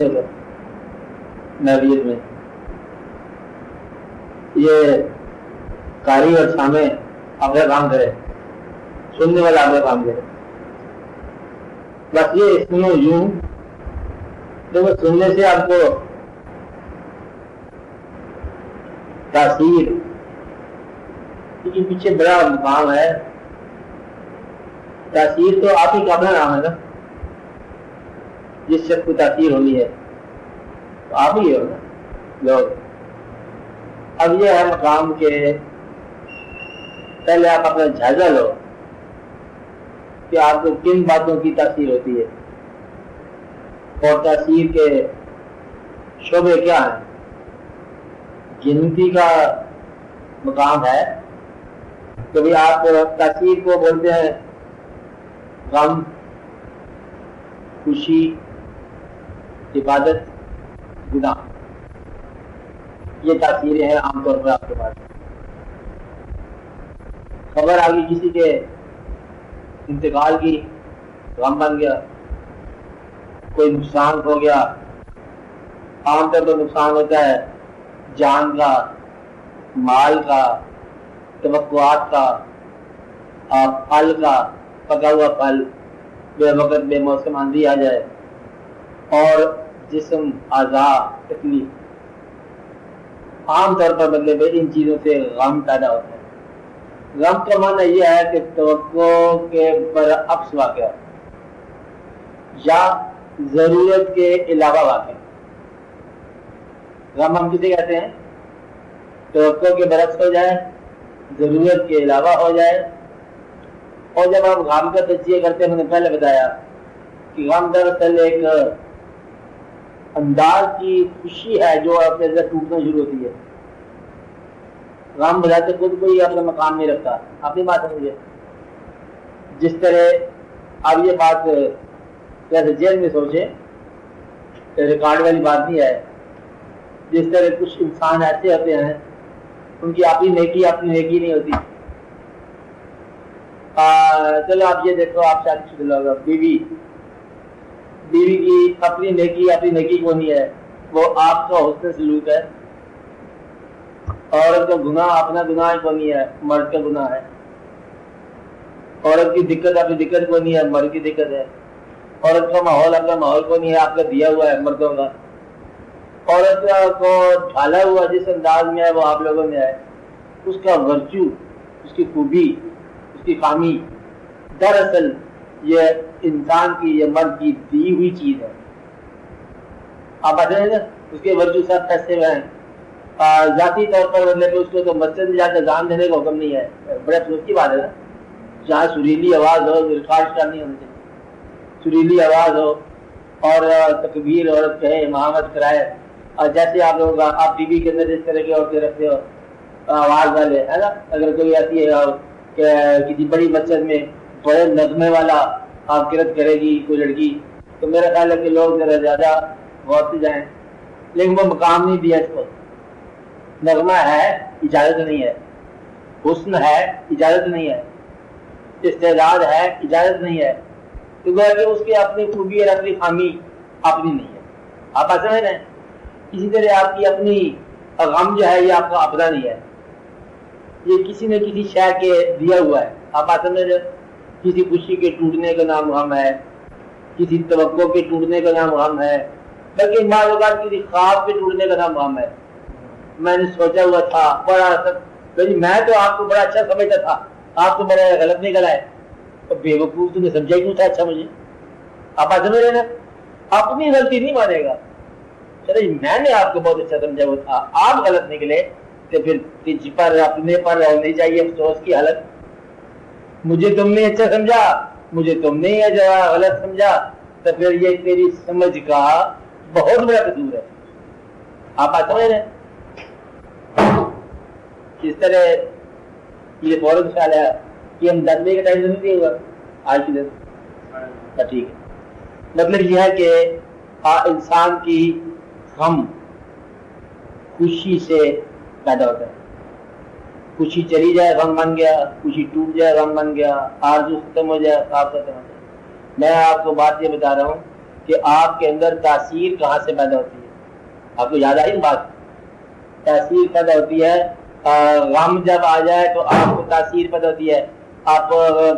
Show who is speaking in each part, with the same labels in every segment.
Speaker 1: نویت میں یہ قاری اور سامع اپنا کام کرے، سننے والا اپنا کام کرے، بس یہ سنو یوں دیکھو، سننے سے آپ کو تاثیر کے پیچھے بڑا مقام ہے. تاثیر تو آپ ہی کا اپنا نام ہے نا، جس شخص کو تاثیر ہونی ہے تو آپ ہی ہو نا لوگ. اب یہ ہے مقام کہ پہلے آپ اپنا جائزہ لو کہ آپ کو کن باتوں کی تاثیر ہوتی ہے اور تاثیر کے شعبے کیا ہیں. گنتی کا مقام ہے کبھی آپ تاثیر کو بولتے ہیں غم، خوشی، عبادت، گناہ. یہ تاثیریں ہیں عام طور پر آپ کے پاس. خبر آ گئی کسی کے انتقال کی، غم بن گیا. کوئی نقصان ہو گیا، عام طور پر نقصان ہوتا ہے جان کا، مال کا، توقعات کا، پھل کا، پکا ہوا پھل بے وقت بے موسم آندھی آ جائے، اور جسم، اعضاء تکلیف. عام طور پر مطلب ان چیزوں سے غم پیدا ہوتا ہے. غم کا معنی یہ ہے کہ توقع کے برعکس واقعہ یا ضرورت کے علاوہ واقع. غم ہم کسے کہتے ہیں؟ توقع کے برعکس ہو جائے، ضرورت کے علاوہ ہو جائے. اور جب ہم غم کا تجزیہ کرتے ہیں، میں نے پہلے بتایا کہ غم دراصل ایک انداز کی خوشی ہے جو اپنے اندر ٹوٹنا شروع ہوتی ہے. غم بذات خود کوئی اپنا مقام نہیں رکھتا. اپنی بات سمجھے، جس طرح اب یہ بات جیسے جیل میں سوچے، ریکارڈ والی بات نہیں ہے. جس طرح کچھ انسان ایسے ہوتے ہیں ان کی اپنی نیکی نہیں ہوتی. چلو آپ یہ دیکھو، آپ شادی شدہ لوگ، بیوی کی اپنی نیکی کو نہیں ہے، وہ آپ کا حسن سلوک ہے. عورت کا گناہ اپنا گناہ کو نہیں ہے، مرد کا گناہ ہے. عورت کی دقت اپنی دقت کو نہیں ہے، مرد کی دقت ہے. عورت کا ماحول اپنا ماحول کو نہیں ہے، آپ کا دیا ہوا ہے مردوں کا. عورت کو ڈھالا ہوا جس انداز میں ہے وہ آپ لوگوں میں ہے. اس کا ورچو، اس کی خوبی، اس کی خامی دراصل یہ انسان کی، یہ مرد کی دی ہوئی چیز ہے. آپ بتائیں نا، اس کے ورچو سب پھنسے ہوئے ہیں. ذاتی طور پر مطلب اس کو تو مسجد میں جا کے اذان دینے کا حکم نہیں ہے. بڑے افسوس کی بات ہے نا، جہاں سریلی آواز ہو، ریکارڈ کرنی ہونی چاہیے، سریلی آواز ہو اور تکبیر عورت کہے، امامت کرائے. اور جیسے آپ لوگ آپ ٹی وی کے اندر اس طرح کی عورتیں رکھتے ہو آواز والے، ہے نا. اگر کوئی ایسی ہے کہ کسی بڑی مسجد میں بڑے نغمے والا آپ قرات کرے گی کوئی لڑکی، تو میرا خیال ہے کہ لوگ ذرا زیادہ غور سے جائیں. لیکن وہ مقام نہیں دیا اس کو. نغمہ ہے، اجازت نہیں ہے. حسن ہے، اجازت نہیں ہے. استعداد ہے، اجازت نہیں ہے. تو گویا کہ اس کی اپنی خوبی اور اپنی خامی اپنی نہیں ہے. آپ ایسا ہے نا. اسی طرح آپ کی اپنی غم جو ہے یہ آپ کا اپنا نہیں ہے، یہ کسی نہ کسی شے کے دیا ہوا ہے. آپ ایسا میں کسی خوشی کے ٹوٹنے کا نام غم ہے، کسی توقع کے ٹوٹنے کا نام غم ہے، بلکہ بعض اوقات کسی خواب کے ٹوٹنے کا نام غم ہے. میں نے سوچا ہوا تھا بڑا، میں تو آپ کو بڑا اچھا سمجھتا تھا، آپ تو بڑا غلط نکلا ہے. تو بے وقوف تمہیں سمجھا کیوں تھا اچھا مجھے؟ آپ ایسا میں رہنا، اپنی غلطی نہیں مانے گا. چلے میں نے آپ کو بہت اچھا سمجھا ہوا تھا، آپ غلط نکلے تو پھر تجھ پر اپنے پر ہونی چاہیے افسوس کی حالت. مجھے تم نے اچھا سمجھا، مجھے تم نے غلط سمجھا، تو پھر یہ تیری سمجھ کا بہت بڑا قصور ہے. آپ ایسا میں رہے. اس طرح یہ فوراً خیال ہے کہ ہم 10 بجے کا ٹائم نہیں ہوگا آج کے دن. ٹھیک ہے، مطلب یہ ہے کہ انسان کی غم خوشی سے پیدا ہوتا ہے. خوشی چلی جائے غم بن گیا، خوشی ٹوٹ جائے غم بن گیا، آرزو ختم ہو جائے خواب ختم ہو جائے. میں آپ کو بات یہ بتا رہا ہوں کہ آپ کے اندر تاثیر کہاں سے پیدا ہوتی ہے. آپ کو یاد آئی نا بات؟ تاثیر پیدا ہوتی ہے غم جب آ جائے تو آپ کو تاثیر پیدا ہوتی ہے. آپ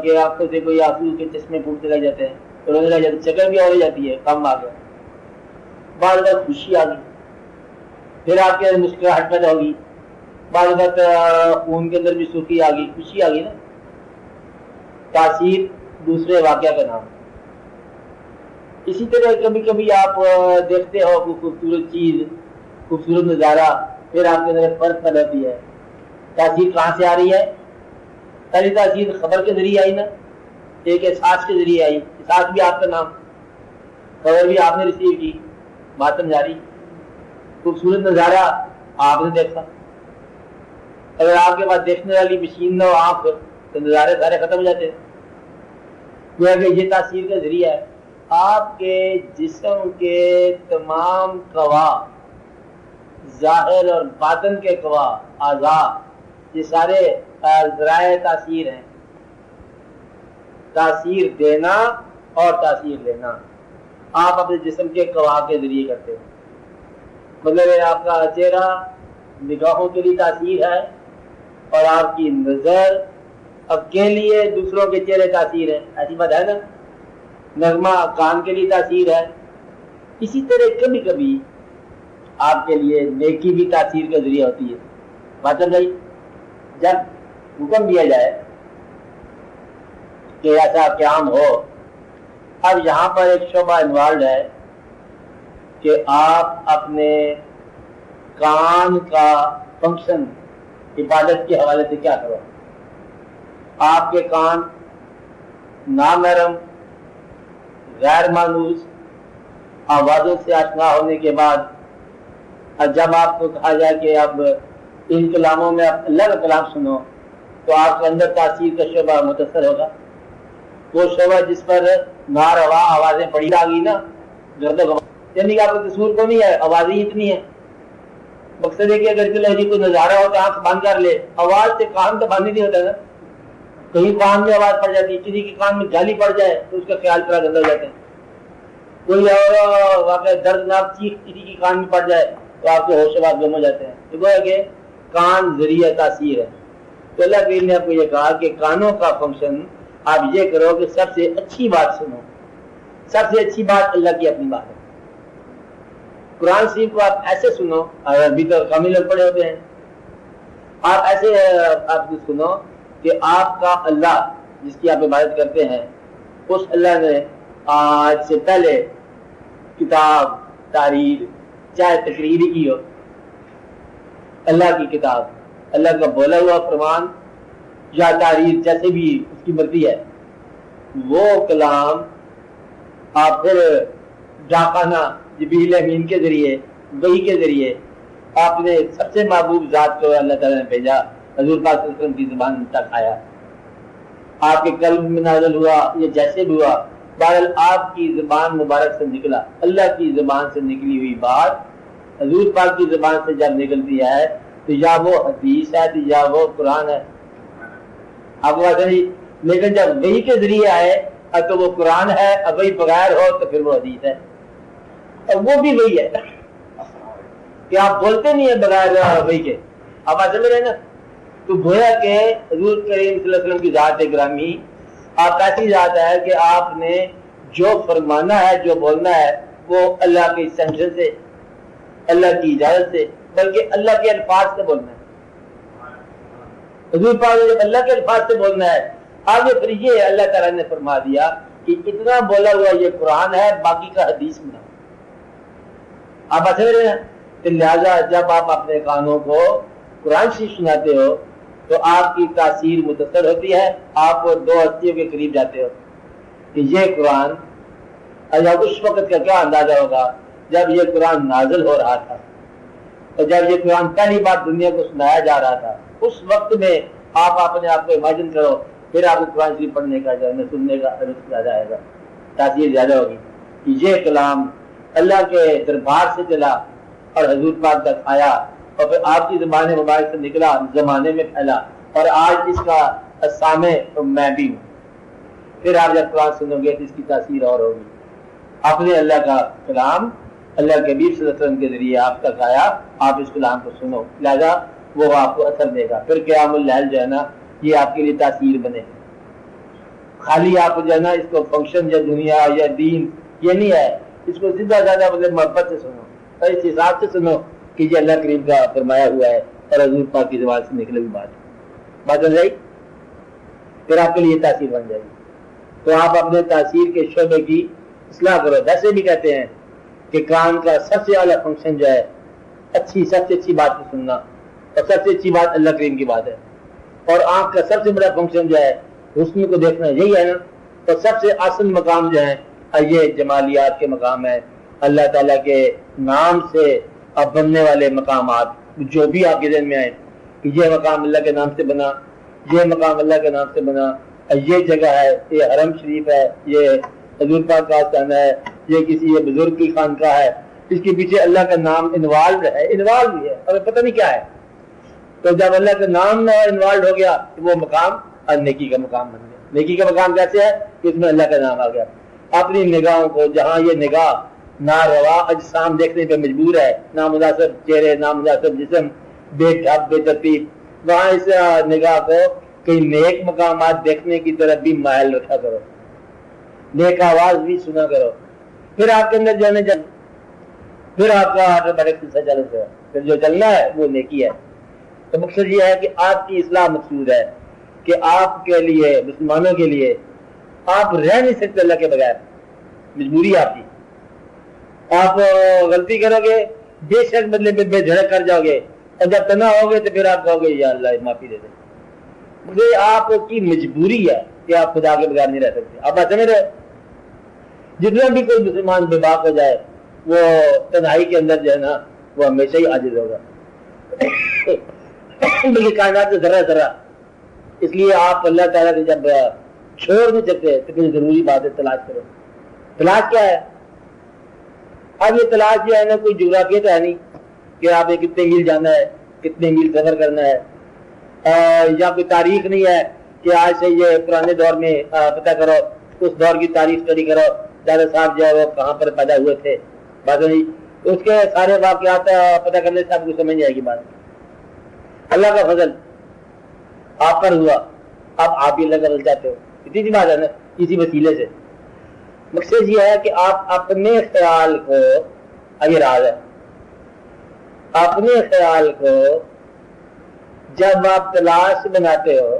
Speaker 1: کے آنکھوں سے کوئی آنسو کے چشمے پھوٹنے لگ جاتے ہیں, رونے لگ جاتے ہیں, شکل بھی ہو جاتی ہے, غم آ گیا. بعض اوقات خوشی آ گئی, پھر آپ کے اندر مسکراہٹ پیدا ہوگی. بعض اوقات خون کے اندر بھی سرخی آ گئی, خوشی آ گئی نا. تاثیر دوسرے واقعہ کا نام. اسی طرح کبھی کبھی آپ دیکھتے ہو کوئی خوبصورت چیز, خوبصورت نظارہ, پھر آپ کے اندر فرق پیدا ہوتی ہے. تاثیر کہاں سے آ رہی ہے؟ پہلی تاثیر خبر کے ذریعے آئی نا, ایک احساس کے ذریعے آئی. احساس بھی آپ کا نام, خبر بھی آپ نے ریسیو کی. بات سمجھا رہی؟ خوبصورت نظارہ آپ نے دیکھا. اگر آپ کے پاس دیکھنے والی مشین نہ ہو, آنکھ, تو نظارے سارے ختم ہو جاتے ہیں. یہ تاثیر کا ذریعہ ہے. آپ کے جسم کے تمام قوا, ظاہر اور باطن کے قوا, اعضاء, یہ سارے ذرائع تاثیر ہیں. تاثیر دینا اور تاثیر لینا آپ اپنے جسم کے قوا کے ذریعے کرتے ہیں. مطلب آپ کا چہرہ نگاہوں کے لیے تاثیر ہے, اور آپ کی نظر اب کے لیے دوسروں کے چہرے تاثیر ہے. ایسی بات ہے نا. نغمہ کان کے لیے تاثیر ہے. اسی طرح کبھی کبھی آپ کے لیے نیکی بھی تاثیر کا ذریعہ ہوتی ہے. بات بھائی, جب حکم دیا جائے کہ ایسا قیام ہو, اب یہاں پر ایک شعبہ انوالوڈ ہے کہ آپ اپنے کان کا فنکشن عبادت کے حوالے سے کیا کرو. آپ کے کان نامحرم, غیر مانوس آوازوں سے آشنا ہونے کے بعد, اور جب آپ کو کہا جائے کہ اب ان کلاموں میں آپ اللہ کا کلام سنو, تو آپ کے اندر تاثیر کا شعبہ متاثر ہوگا. وہ شعبہ جس پر ناروا آوازیں پڑی آ گئی نا, گرد و غبار, یعنی کہ آپ کا قصور کو نہیں ہے, آوازیں اتنی ہیں. مقصد ہے کہ اگر چلو کوئی نظارہ ہو تو آنکھ بند کر لے, آواز سے کان تو بند نہیں ہوتا نا. کہیں کان میں آواز پڑ جاتی ہے, کسی کے کان میں گالی پڑ جائے تو اس کا خیال پورا گندا ہو جاتا ہے. کوئی اور واقعہ دردناک چیخ کسی کی کان میں پڑ جائے تو آپ کے ہوش و حواس گم ہو جاتے ہیں. تو وہ ہے کہ کان ذریعہ تاثیر ہے. تو اللہ کریم نے آپ کو یہ کہا کہ کانوں کا فنکشن آپ یہ کرو کہ سب سے اچھی بات سنو. سب سے اچھی بات اللہ کی اپنی بات ہے. قرآن شریف کو آپ ایسے سنو, ابھی تو کم ہی لوگ پڑے ہوتے ہیں, آپ ایسے آپ کو سنو کہ آپ کا اللہ جس کی آپ عبادت کرتے ہیں, اس اللہ نے آج سے پہلے کتاب, تحریر, چاہے تقریر کی ہو, اللہ کی کتاب, اللہ کا بولا ہوا فرمان یا تحریر, جیسے بھی اس کی مرضی ہے, وہ کلام آپ پھر ڈاکانہ جبریل امین کے ذریعے, وحی کے ذریعے آپ نے سب سے محبوب ذات کو اللہ تعالیٰ نے بھیجا, حضور پاک صلی اللہ علیہ وسلم کی زبان تک آیا, آپ کے قلب میں نازل ہوا, یہ جیسے بھی ہوا, بہرحال آپ کی زبان مبارک سے نکلا. اللہ کی زبان سے نکلی ہوئی بات حضور پاک کی زبان سے جب نکلتی ہے تو یا وہ حدیث ہے یا وہ قرآن ہے. آپ کو بات نہیں, لیکن جب وحی کے ذریعے آئے تو وہ قرآن ہے, اب وہی بغیر ہو تو پھر وہ حدیث ہے, اور وہ بھی وہی ہے کہ آپ بولتے نہیں ہیں بغیر وہی کے. آپ آج سمجھ رہے ہیں نا. تو گویا کہ حضور کریم صلی اللہ علیہ وسلم کی ذات گرامی آپ ایسی ذات ہے کہ آپ نے جو فرمانا ہے, جو بولنا ہے, وہ اللہ کے سینشن سے, اللہ کی اجازت سے, بلکہ اللہ کے الفاظ سے بولنا ہے. حضور پاک نے جب اللہ کے الفاظ سے بولنا ہے, آگے پھر یہ اللہ تعالیٰ نے فرما دیا کہ اتنا بولا ہوا یہ قرآن ہے, باقی کا حدیث میں. آپ اچھے رہے ہیں. تو لہٰذا جب آپ اپنے کانوں کو قرآن شریف سناتے ہو تو آپ کی تاثیر متاثر ہوتی ہے, آپ دو ہستیوں کے قریب جاتے ہو کہ یہ قرآن. اب اس وقت کا کیا اندازہ ہوگا جب یہ قرآن نازل ہو رہا تھا, اور جب یہ قرآن پہلی بار دنیا کو سنایا جا رہا تھا, اس وقت میں آپ اپنے آپ کو امیجن کرو, پھر آپ کو قرآن شریف پڑھنے کا, سننے کا زیادہ آئے گا, تاثیر زیادہ ہوگی کہ یہ کلام اللہ کے دربار سے چلا اور حضور پاک تک آیا, اور پھر آپ کی زبان مبارک سے نکلا, زمانے میں پھیلا, اور آج اس کا سامع میں بھی ہوں. پھر آپ جب قرآن سنو گے تو اس کی تاثیر اور ہوگی. اپنے اللہ کا کلام اللہ کے نبی صلی اللہ علیہ وسلم کے ذریعے آپ تک آیا، آپ اس کلام کو سنو، لہذا وہ آپ کو اثر دے گا. پھر قیام اللیل جو ہے نا یہ آپ کے لیے تاثیر بنے. خالی آپ جو ہے نا اس کو فنکشن یا دنیا یا دین یہ نہیں ہے، اس کو زیادہ زیادہ مطلب محبت سے سنو اور اس حساب سے سنو کہ یہ اللہ کریم کا فرمایا ہوا ہے اور حضور پاک کی زبان سے نکلے ہوئی بات بن جائے، پھر آپ کے لیے تاثیر بن جائے گی. تو آپ اپنے تاثیر کے شعبے کی اصلاح کرو. ویسے بھی کہتے ہیں کہ کان کا سب سے اعلیٰ فنکشن جو ہے سب سے اچھی بات کو سننا، اور سب سے اچھی بات اللہ کریم کی بات ہے. اور آنکھ کا سب سے بڑا فنکشن جو ہے حسن کو دیکھنا، یہی ہے نا. اور سب سے آسن مقام جو ہے یہ جمالیات کے مقام ہے، اللہ تعالیٰ کے نام سے اب بننے والے مقامات جو بھی آپ کے ذہن میں آئے کہ یہ مقام اللہ کے نام سے بنا، یہ مقام اللہ کے نام سے بنا، یہ جگہ ہے، یہ حرم شریف ہے، یہ حضور پاک کا آستانہ ہے، یہ کسی یہ بزرگ کی خانقاہ ہے، اس کے پیچھے اللہ کا نام انوالوڈ ہے، انوالو بھی ہے اور پتہ نہیں کیا ہے. تو جب اللہ کا نام انوالوڈ ہو گیا تو وہ مقام اور نیکی کا مقام بن گیا. نیکی کا مقام کیسے ہے کہ اس میں اللہ کا نام آ گیا. اپنی نگاہوں کو جہاں یہ نگاہ ناروا اجسام دیکھنے پہ مجبور ہے، نامناسب چہرے، نامناسب جسم، بے ڈھب بے ترتیب، وہاں اس نگاہ کو کئی نیک مقامات دیکھنے کی طرف بھی مائل رکھا کرو، نیک آواز بھی سنا کرو. پھر آپ کے اندر جو ہے پھر آپ کا آٹومیٹک سلسلہ چل گیا، پھر جو چلنا ہے وہ نیکی ہے. تو مقصد یہ ہے کہ آپ کی اصلاح مقصود ہے کہ آپ کے لیے مسلمانوں کے لیے آپ رہ نہیں سکتے اللہ کے بغیر، مجبوری آپ کی. آپ غلطی کرو گے بے شک بدلے پہ بے جھڑک کر جاؤ گے، اور جب تنہا ہوگے تو پھر آپ کہو گے یا اللہ معافی دے دے. یہ آپ کی مجبوری ہے کہ آپ خدا کے بغیر نہیں رہ سکتے. آپ بات سمجھ رہے؟ جتنا بھی کوئی مسلمان بے باک ہو جائے وہ تنہائی کے اندر جو ہے نا وہ ہمیشہ ہی عاجز ہوگا، بلکہ کائنات سے ذرہ ذرہ. اس لیے آپ اللہ تعالیٰ سے جب چھوڑ نہیں سکتے تو پھر ضروری بات ہے تلاش کرو. تلاش کیا ہے؟ اب یہ تلاش جو ہے نا کوئی جغرافیہ تو ہے نہیں کہ آپ نے کتنے میل جانا ہے، کتنے میل سفر کرنا ہے، یا کوئی تاریخ نہیں ہے کہ آج سے یہ پرانے دور میں پتہ کرو، اس دور کی تاریخ اسٹڈی کرو، دادا صاحب جو ہے وہ کہاں پر پیدا ہوئے تھے. بات نہیں، اس کے سارے واقعات پتہ کرنے سے آپ کو سمجھ جائے گی بات. اللہ کا فضل آپ پر ہوا، اب آپ بھی اللہ کا فضل چاہتے ہو، اتنی سی بات ہے نا. کسی وسیلے سے مقصد یہ ہے کہ آپ اپنے خیال کو، اب یہ راز ہے، اپنے خیال کو جب آپ تلاش بناتے ہو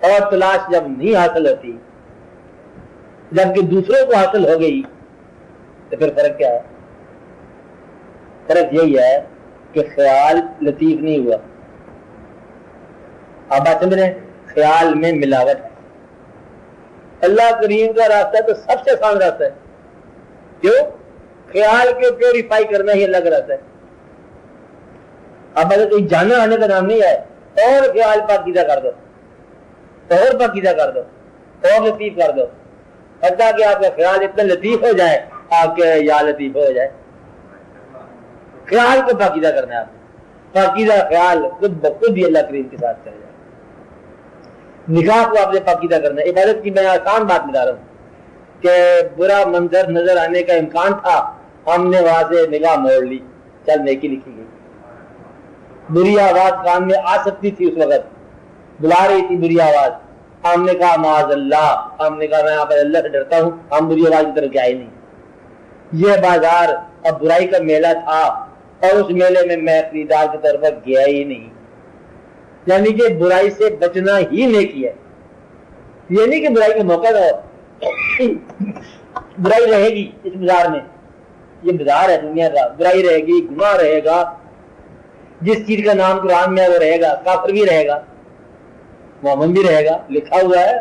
Speaker 1: اور تلاش جب نہیں حاصل ہوتی جبکہ دوسروں کو حاصل ہو گئی تو پھر فرق کیا ہے؟ فرق یہی ہے کہ خیال لطیف نہیں ہوا. آپ بات سمجھ رہے ہیں؟ خیال میں ملاوٹ ہے. اللہ کریم کا راستہ تو سب سے آسان راستہ ہے. کیوں؟ خیال کو پیوریفائی کرنا ہی اللہ کا راستہ ہے. اب اگر کوئی جانا آنے کا نام نہیں ہے، اور خیال پاکیزہ کر دو، اور پاکیزہ کر دو، اور لطیف کر دو، حتیٰ کہ آپ کا خیال اتنا لطیف ہو جائے آپ کے یا لطیف ہو جائے. خیال کو پاکیزہ کرنا ہے آپ نے. پاکیزہ خیال خود بخود ہی اللہ کریم کے ساتھ چل جائے. نگاہ کو آپ نے پاکیزہ کرنا ہے. عبادت کی میں آسان بات بتا رہا ہوں کہ برا منظر نظر آنے کا امکان تھا، ہم نے وہاں سے نگاہ موڑ لی، چل نیکی لکھی گئی. بری آواز کان میں آ سکتی تھی، اس وقت بلا رہی تھی بری آواز، ہم نے کہا معاذ اللہ، ہم نے کہا میں یہاں پر اللہ سے ڈرتا ہوں، ہم بری آواز کی طرف گئے نہیں. یہ بازار اب برائی کا میلہ تھا اور اس میلے میں میں خریدار کی طرف گیا ہی نہیں. یعنی کہ برائی سے بچنا ہی نیکی ہے. یہ نہیں کہ برائی کا موقع دو، برائی رہے گی اس بازار میں، یہ بازار ہے دنیا کا، برائی رہے گی، گناہ رہے گا، جس چیز کا نام قرآن میں ہے وہ رہے گا، کافر بھی رہے گا، مومن بھی رہے گا، لکھا ہوا ہے.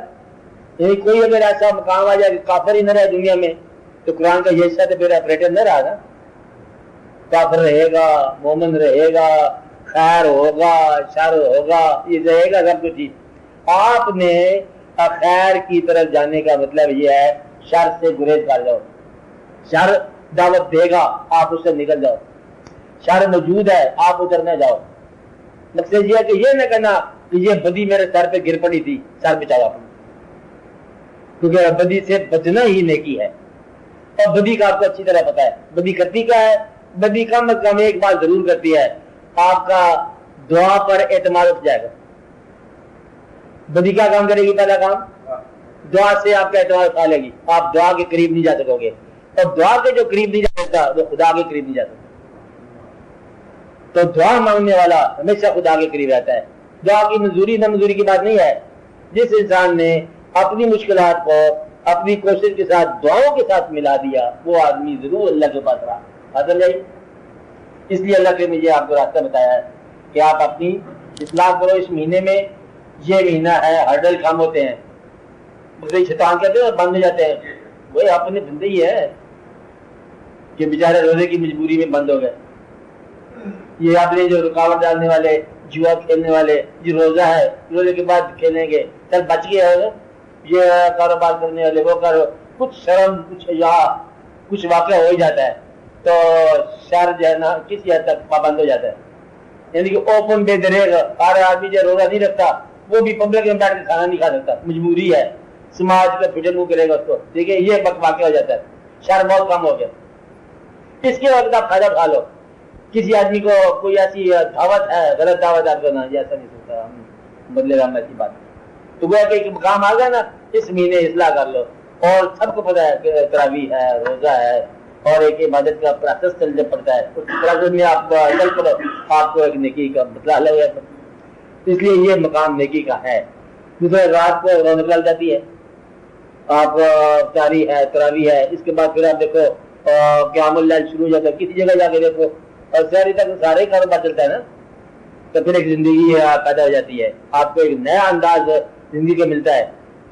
Speaker 1: یعنی کوئی اگر ایسا مقام آ جائے کہ کافر ہی نہ رہے دنیا میں تو قرآن کا یہ حصہ تو پھر آپریٹر نہ رہا نا. کافر رہے گا، مومن رہے گا، خیر ہوگا، شر ہوگا، یہ رہے گا سب کچھ. آپ نے خیر کی طرف جانے کا مطلب یہ ہے شر سے گریز کر جاؤ. شر دعوت دے گا، آپ اس سے نکل جاؤ. شر موجود ہے، آپ ادھر نہ جاؤ. مقصد یہ ہے کہ یہ نہ کہنا کہ یہ بدی میرے سر پہ گر پڑی تھی، سر بچاؤ اپنا، کیونکہ بدی سے بچنا ہی نیکی ہے. اور بدی کا آپ کو اچھی طرح پتا ہے. بدی کرتی کیا ہے؟ بدی کم از کم ایک بات ضرور کرتی ہے, آپ کا دعا پر اعتماد اٹھ جائے گا. بدی کیا کام کرے گی؟ پہلا کام دعا سے آپ کا اعتماد اٹھا لے گی, آپ دعا کے قریب نہیں جا سکو گے, اور دعا کے جو قریب نہیں جا سکتا وہ خدا کے قریب نہیں جا سکتا. تو دعا مانگنے والا ہمیشہ خدا کے قریب رہتا ہے. دعا کی منظوری نہ منظوری کی بات نہیں ہے. جس انسان نے اپنی مشکلات کو اپنی کوشش کے ساتھ دعاؤں کے ساتھ ملا دیا, وہ آدمی ضرور اللہ کے پاس رہا. حاضر نہیں. اس لیے اللہ کے مجھے آپ کو راستہ بتایا ہے کہ آپ اپنی اصلاح کرو. اس مہینے میں یہ مہینہ ہے, ہرڈل کام ہوتے ہیں, شیطان کہتے ہیں بند ہو جاتے ہیں. وہی اپنے بندے ہی ہے کہ بیچارے روزے کی مجبوری میں بند ہو گئے. یہ آپ نے جو رکاوٹ ڈالنے والے, جوا کھیلنے والے, جو روزہ ہے روزے کے بعد کھیلیں گے, چل بچ گیا ہے. یہ کاروبار کرنے والے وہ کرو, کچھ شرم کچھ یا کچھ واقعہ ہو ہی جاتا ہے تو شہر جو ہے نا کسی حد تک پابند ہو جاتا ہے. یعنی کہ اوپن بے دریغ ہر آدمی جو روزہ نہیں رکھتا وہ بھی پبلک میں بیٹھ کے کھانا نہیں کھا سکتا, مجبوری ہے, سماج کا فٹر منہ کرے گا اس کو. ٹھیک ہے, یہ واقعہ ہو جاتا ہے, شہر بہت کم ہو گیا. اس کے وقت آپ فائدہ اٹھا لو. کسی آدمی کو کوئی ایسی دعوت ہے, غلط دعوت آپ کو نہ ایسا نہیں سکتا, بدلے گا ایسی بات. تو وہ کہ ایک مقام آ گیا نا, اس مہینے اصلاح کر لو. اور سب کو پتا ہے کہ تراویح ہے, روزہ ہے, اور ایک عبادت کا پروسیس چل جب پڑتا ہے, اس پروسیس میں آپ کو عمل کرو, آپ کو ایک نیکی کا بدلہ لگ جاتا ہے. اس لیے یہ مقام نیکی کا ہے. دوسرے رات کو رونق نکل جاتی ہے, آپ افطاری ہے, تراویح ہے, اس کے بعد پھر آپ دیکھو قیام اللیل شروع ہو جاتا ہے. کسی جگہ جا کے دیکھو اور سحری تک سارے کاروبار چلتا ہے نا, تو پھر ایک زندگی پیدا ہو جاتی ہے. آپ کو ایک نیا انداز زندگی کا ملتا ہے.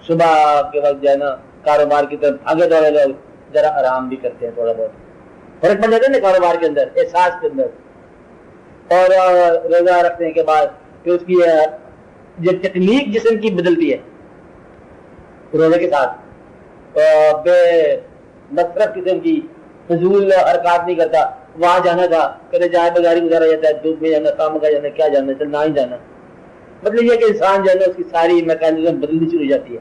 Speaker 1: صبح کے وقت جو ہے نا کاروبار کی طرف آگے دوڑے لوگ ذرا آرام بھی کرتے ہیں, تھوڑا بہت فرق پڑ جاتا ہے نا کاروبار کے اندر, احساس کے اندر. اور روزہ رکھنے کے بعد پھر اس کی جو تکنیک جسم کی بدلتی ہے روزے کے ساتھ, بے مصرف قسم کی فضول حرکات نہیں کرتا. وہاں جانا تھا کہتے جائے بغیر گزارا جاتا ہے, دھوپ میں جانا, کام کا جانا, کیا جانا, چل نہ ہی جانا. مطلب یہ کہ انسان جو ہے نا اس کی ساری میکانزم بدلنی شروع ہو جاتی ہے.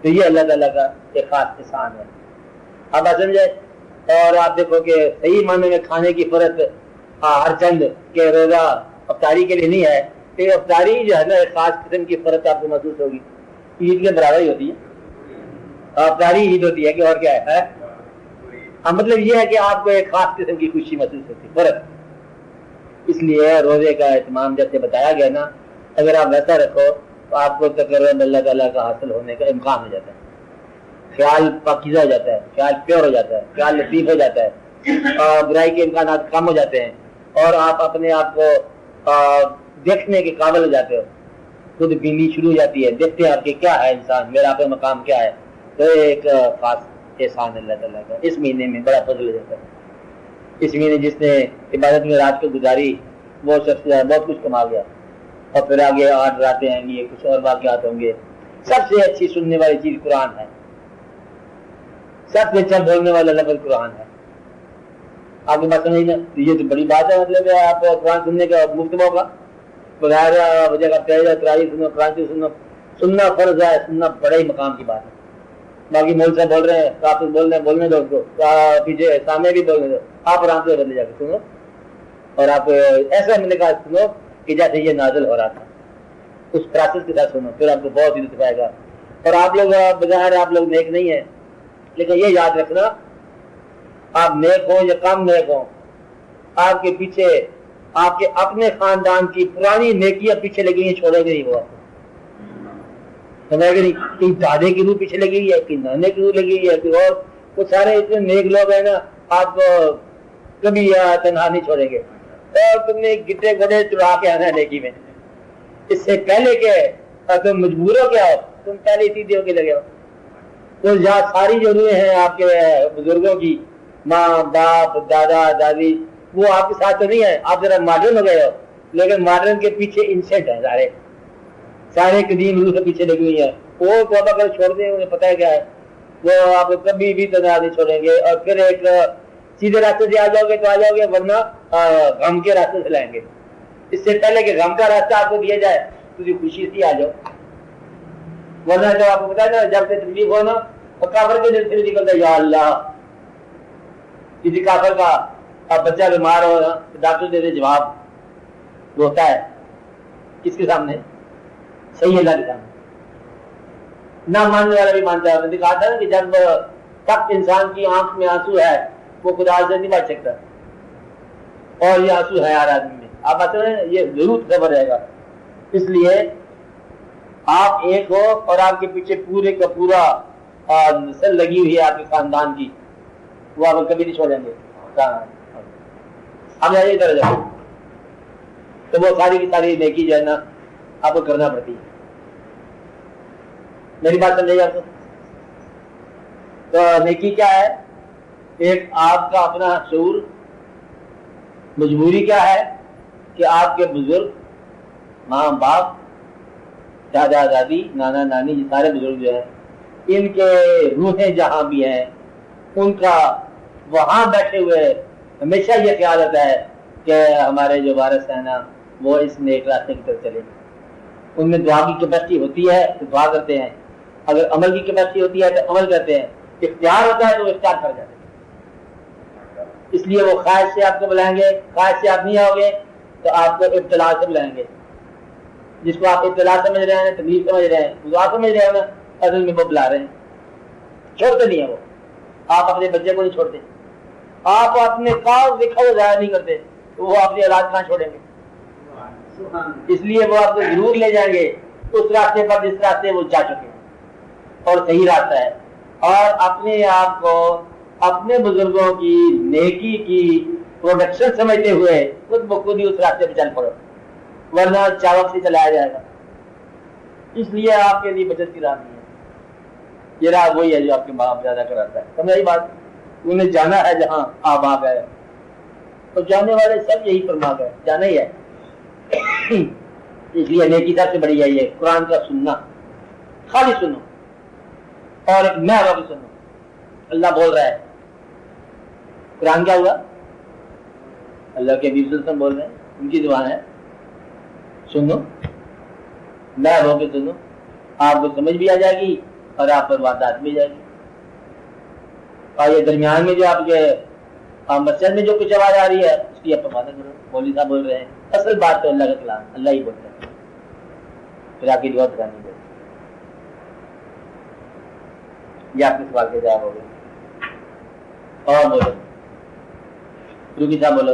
Speaker 1: تو یہ اللہ تعالیٰ کا ایک خاص احسان ہے. اب آپ سمجھے. اور آپ دیکھو کہ صحیح معنی میں کھانے کی فرق ہر چند کہ روزہ افطاری کے لیے نہیں ہے. کہ افطاری جو ہے نا ایک خاص قسم کی فرق آپ کو محسوس ہوگی. عید کے برابر ہی ہوتی ہے, افطاری عید ہوتی ہے کہ اور کیا ہے. مطلب یہ ہے کہ آپ کو ایک خاص قسم کی خوشی محسوس ہوتی ہے, فرق. اس لیے روزے کا اہتمام جیسے بتایا گیا نا, اگر آپ ویسا رکھو تو آپ کو تقرر اللہ تعالیٰ کا حاصل ہونے کا امکان ہو جاتا ہے. خیال پاکیزہ ہو جاتا ہے, خیال پیور ہو جاتا ہے, خیال لطیف ہو جاتا ہے, برائی کے امکانات کم ہو جاتے ہیں, اور آپ اپنے آپ کو دیکھنے کے قابل ہو جاتے ہو. خود بینی شروع ہو جاتی ہے, دیکھتے ہیں آپ کے کیا ہے انسان, میرا آپ کا مقام کیا ہے. تو ایک خاص احسان اللہ تعالیٰ کا اس مہینے میں بڑا فضل ہو جاتا ہے. اس مہینے جس نے عبادت میں رات کو گزاری وہ شخص بہت کچھ کما گیا. اور پھر آگے 8 راتیں آئیں گی, کچھ اور واقعات ہوں گے. سب سے اچھی سننے والی چیز قرآن ہے, سب سے اچھا بولنے والا لفظ قرآن ہے. آپ کی بات سمجھ نا, یہ تو بڑی بات ہے. مطلب آپ قرآن سننے کا مفت موقع, بغیر وجہ کا تراویح سنو, قرآن سنو, سننا فرض ہے, سننا بڑے ہی مقام کی بات ہے. باقی مول صاحب بول رہے ہیں, کافی بول رہے ہیں, بولنے دو اس کو, پیچھے سامنے بھی بولنے دو, آپ آرام سے بدلے جا کے سنو. اور آپ ایسا میں نے کہا سنو کہ جیسے یہ نازل ہو رہا تھا, اس پروسیس کے ساتھ سنو, پھر آپ کو بہت ہی لطف آئے گا. اور آپ لوگ بظاہر آپ لوگ نیک نہیں ہیں, لیکن یہ یاد رکھنا آپ نیک ہوں یا کم نیک ہوں, آپ کے پیچھے آپ کے اپنے خاندان کی پرانی نیکیاں پیچھے لگی ہیں, چھوڑے گی نہیں وہ آپ کو. سمجھا کہ نہیں, کہ دادے کی روح پیچھے لگی ہے, کہ نانے کی روح لگی ہے, کہ اور وہ سارے اتنے نیک لوگ ہیں نا, آپ کبھی تنہا نہیں چھوڑیں گے. اور تم نے گٹے گڑے چڑھا کے آنا ہے نیکی میں. اس سے پہلے کہ تم مجبور ہو کیا ہو, تم پہلے سیدھے ہو کے لگے ہو. تو جہاں ساری جو روحیں ہیں آپ کے بزرگوں کی, ماں باپ دادا دادی, وہ آپ کے ساتھ تو نہیں ہے. آپ ذرا ماڈرن ہو گئے ہو, لیکن ماڈرن کے پیچھے انسینٹ ہیں, سارے قدیم روح کے پیچھے لگی ہوئی ہیں. وہ توبہ کر چھوڑ دیں, انہیں پتہ ہے کیا ہے, وہ آپ کو کبھی بھی تنہا نہیں چھوڑیں گے. اور پھر ایک سیدھے راستے سے آ جاؤ گے تو آ جاؤ گے, ورنہ غم کے راستے سے لائیں گے. اس سے پہلے کہ غم کا راستہ آپ کو دیا جائے تو خوشی سے آ جاؤ. ورنہ جو آپ کو پتا ہے نا, جب سے تکلیف ہو نا, اور کافر کے دل سے نکلتا ہے یا اللہ, کسی کافر کا اب بچہ بیمار ہو ڈاکٹر دے دے جواب وہ ہوتا ہے کس کے سامنے؟ صحیح اللہ کے سامنے. نہ ماننے والا بھی مانتا ہے. میں نے کہا تھا نا کہ جب تک انسان کی آنکھ میں آنسو ہے وہ خدا سے نہیں بچ سکتا, اور یہ آنسو ہے ہر آدمی میں. آپ بات رہے ہیں یہ ضرور خبر رہے گا. اس لیے آپ ایک ہو اور آپ کے پیچھے پورے کا پورا نسل لگی ہوئی ہے آپ کے خاندان کی, وہ آپ کبھی نہیں چھوڑیں گے. ہم یہ طرح جائیں تو وہ ساری کی ساری نیکی جو ہے نا آپ کو کرنا پڑتی ہے. میری بات سمجھے آپ کو؟ تو نیکی کیا ہے؟ ایک آپ کا اپنا شعور. مجبوری کیا ہے کہ آپ کے بزرگ, ماں باپ, دادا دادی, نانا نانی, یہ سارے بزرگ جو ہیں ان کے روحیں جہاں بھی ہیں ان کا وہاں بیٹھے ہوئے ہمیشہ یہ خیال ہوتا ہے کہ ہمارے جو وارث ہیں نا وہ اس نیک راستے کی طرف چلے. ان میں دعا کی کیپیسٹی ہوتی ہے تو دعا کرتے ہیں, اگر عمل کی کیپیسٹی ہوتی ہے تو عمل کرتے ہیں, اختیار ہوتا ہے تو وہ اختیار کر جاتے ہیں. اس لیے وہ خواہش سے آپ کو بلائیں گے, خواہش سے آپ نہیں آؤ گے تو آپ کو ابتلا سے بلائیں گے. جس کو آپ ابتلا سمجھ رہے ہیں, تکلیف سمجھ رہے ہیں, دعا سمجھ رہے ہیں نا, اصل میں وہ بلا رہے ہیں. چھوڑتے نہیں ہیں وہ. آپ اپنے بچے کو نہیں چھوڑتے, آپ اپنے کاغذ لکھا ہوا ضائع نہیں کرتے, تو وہ اپنی اولاد کہاں چھوڑیں گے؟ اس لیے وہ آپ کو ضرور لے جائیں گے اس راستے پر جس راستے وہ جا چکے ہیں اور صحیح راستہ ہے. اور اپنے آپ کو اپنے بزرگوں کی نیکی کی پروڈکشن سمجھتے ہوئے خود بخود ہی اس راستے پہ چل پڑو, ورنہ چاوک سے چلایا جائے گا. اس لیے آپ کے لیے بچت کی راہ نہیں ہے. یہ راہ وہی ہے جو آپ کے ماں باپ زیادہ کراتا ہے. سمجھ بات؟ انہیں جانا ہے جہاں آپ آ گئے, تو جانے والے سب یہی فرما گئے, جانا ہی ہے. اس لیے نیکی سب سے بڑی ہے یہ قرآن کا سننا, خالی سنو اور ایک میں بھی سنو. اللہ بول رہا ہے, قرآن کیا ہوا؟ اللہ کے حبیب صلی اللہ علیہ وسلم بول رہے ہیں, ان کی زبان ہے. سنو, میں ہو کے سنو, آپ کو سمجھ بھی آ جائے گی اور آپ پر واردات بھی جائے گی. اور یہ درمیان میں جو آپ کے مسجد میں جو کچھ آواز آ رہی ہے اس کی آپ پرواہ کرو. مولوی صاحب بول رہے ہیں, اصل بات تو اللہ کا کلام, اللہ ہی بولتا ہے, پھر آپ کی دعا کرانی پڑے. یہ آپ کے سوال کے جواب ہو گئے. اور بولو روکی صاحب, بولو.